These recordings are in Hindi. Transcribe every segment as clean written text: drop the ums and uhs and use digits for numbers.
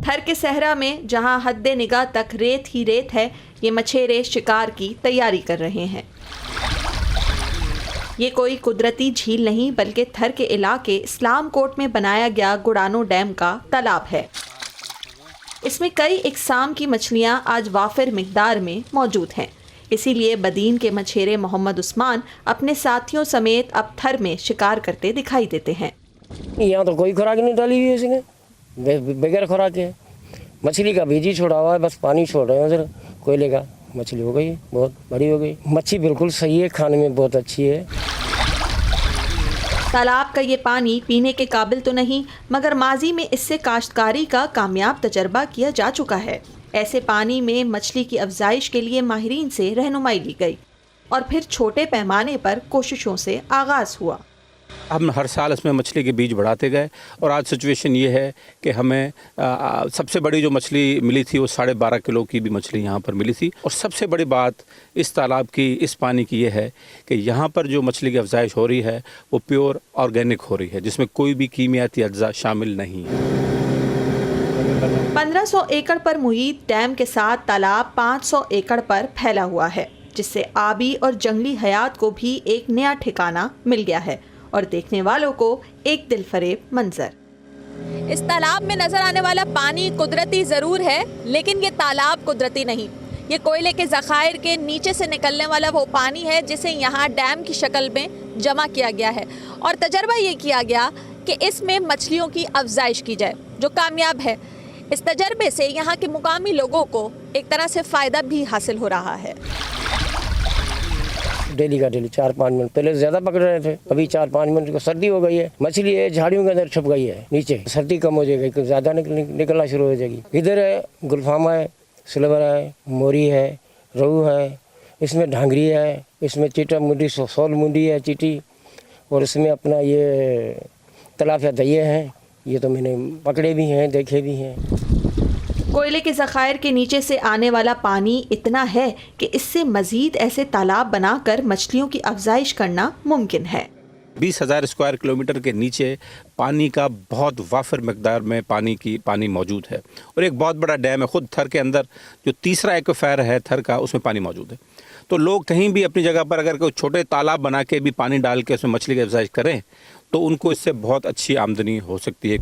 थर के सहरा में जहां हद्दे निगाह तक रेत ही रेत है, ये मछेरे शिकार की तैयारी कर रहे हैं। ये कोई कुदरती झील नहीं बल्कि थर के इलाके इस्लाम कोट में बनाया गया गुडानो डैम का तालाब है। इसमें कई इकसाम की मछलियां आज वाफिर मिकदार में मौजूद हैं। इसीलिए बदीन के मछेरे मोहम्मद उस्मान अपने साथियों समेत अब थर में शिकार करते दिखाई देते हैं। यहाँ तो कोई खुराक नहीं डाली हुई है इसने, बगैर खुराक के मछली का बीज ही छोड़ा हुआ है, बस पानी छोड़ रहे हैं उधर कोयले का। मछली हो गई, बहुत बड़ी हो गई। मच्छी बिल्कुल सही है, खाने में बहुत अच्छी है। तालाब का ये पानी पीने के काबिल तो नहीं, मगर माजी में इससे काश्तकारी का कामयाब तजर्बा किया जा चुका है। ऐसे पानी में मछली की अफजाइश के लिए माहिरीन से रहनुमाई ली गई और फिर छोटे पैमाने पर कोशिशों से आगाज हुआ। हम हर साल इसमें मछली के बीज बढ़ाते गए और आज सिचुएशन ये है कि हमें सबसे बड़ी जो मछली मिली थी वो 12.5 किलो की भी मछली यहाँ पर मिली थी। और सबसे बड़ी बात इस तालाब की, इस पानी की ये है कि यहाँ पर जो मछली की अफजाइश हो रही है वो प्योर ऑर्गेनिक हो रही है, जिसमें कोई भी कीमियाती अज्जा शामिल नहीं है। 1500 एकड़ पर मुहित डैम के साथ तालाब 500 एकड़ पर फैला हुआ है, जिससे आबी और जंगली हयात को भी एक नया ठिकाना मिल गया है और देखने वालों को एक दिलफरेब मंजर। इस तालाब में नजर आने वाला पानी कुदरती जरूर है, लेकिन ये तालाब कुदरती नहीं। ये कोयले के ज़खायर के नीचे से निकलने वाला वो पानी है जिसे यहाँ डैम की शक्ल में जमा किया गया है और तजर्बा ये किया गया कि इसमें मछलियों की अफजाइश की जाए, जो कामयाब है। इस तजर्बे से यहाँ के मुकामी लोगों को एक तरह से फ़ायदा भी हासिल हो रहा है। डेली का डेली 4-5 मिनट, पहले ज़्यादा पकड़ रहे थे, अभी 4-5 मिनट को सर्दी हो गई है। मछली है झाड़ियों के अंदर छुप गई है नीचे, सर्दी कम हो जाएगी, ज़्यादा निकलना शुरू हो जाएगी। इधर है गुलफामा है, सिल्वर है, मोरी है, रोहू है, इसमें ढांगरी है, इसमें चीटा मुंडी, सोल मुंडी है चीटी, और इसमें अपना ये तलाफिया दहिए हैं। ये तो मैंने पकड़े भी हैं, देखे भी हैं। कोयले के ज़खायर के नीचे से आने वाला पानी इतना है कि इससे मजीद ऐसे तालाब बनाकर मछलियों की अफजाइश करना मुमकिन है। 20,000 स्क्वायर किलोमीटर के नीचे पानी का बहुत वाफिर मकदार में पानी मौजूद है और एक बहुत बड़ा डैम है। खुद थर के अंदर जो तीसरा एक्वाफायर है थर का, उसमें पानी मौजूद है। तो लोग कहीं भी अपनी जगह पर अगर कोई छोटे तालाब बना के भी पानी डाल के उसमें मछली की अफजाइश करें तो उनको इससे बहुत अच्छी आमदनी हो सकती है।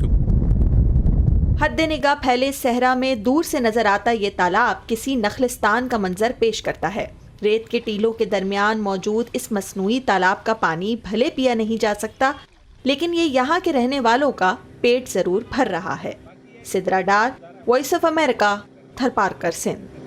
हद्दे निगाह फैले सहरा में दूर से नजर आता ये तालाब किसी नखलिस्तान का मंजर पेश करता है। रेत के टीलों के दरमियान मौजूद इस मसनूई तालाब का पानी भले पिया नहीं जा सकता, लेकिन ये यहाँ के रहने वालों का पेट जरूर भर रहा है। Sidra Dar, Voice of America, Tharparkar, Sindh.